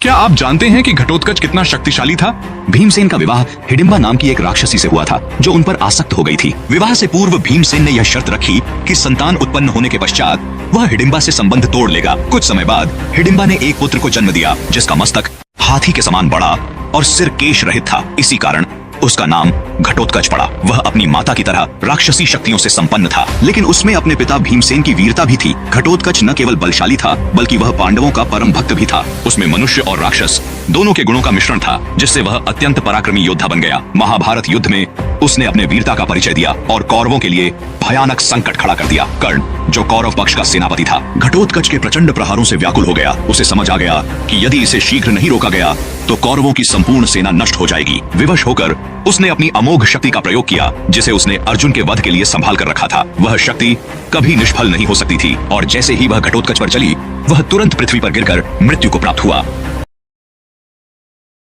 क्या आप जानते हैं कि घटोत्कच कितना शक्तिशाली था? भीमसेन का विवाह हिडिंबा नाम की एक राक्षसी से हुआ था जो उन पर आसक्त हो गई थी। विवाह से पूर्व भीमसेन ने यह शर्त रखी कि संतान उत्पन्न होने के पश्चात वह हिडिंबा से संबंध तोड़ लेगा। कुछ समय बाद हिडिंबा ने एक पुत्र को जन्म दिया जिसका मस्तक हाथी के समान बड़ा और सिर केश रहित था। इसी कारण उसका नाम घटोत्कच पड़ा। वह अपनी माता की तरह राक्षसी शक्तियों से संपन्न था, लेकिन उसमें अपने पिता भीमसेन की वीरता भी थी। घटोत्कच न केवल बलशाली था बल्कि वह पांडवों का परम भक्त भी था। उसमें मनुष्य और राक्षस दोनों के गुणों का मिश्रण था, जिससे वह अत्यंत पराक्रमी योद्धा बन गया। महाभारत युद्ध में उसने अपने वीरता का परिचय दिया और कौरवों के लिए भयानक संकट खड़ा कर दिया। कर्ण, जो कौरव पक्ष का सेनापति था, घटोत्कच के प्रचंड प्रहारों से व्याकुल हो गया। उसे समझ आ गया कि यदि इसे शीघ्र नहीं रोका गया तो कौरवों की संपूर्ण सेना नष्ट हो जाएगी। विवश होकर उसने अपनी अमोघ शक्ति का प्रयोग किया, जिसे उसने अर्जुन के वध के लिए संभाल कर रखा था। वह शक्ति कभी निष्फल नहीं हो सकती थी और जैसे ही वह घटोत्कच पर चली, वह तुरंत पृथ्वी पर गिरकर मृत्यु को प्राप्त हुआ।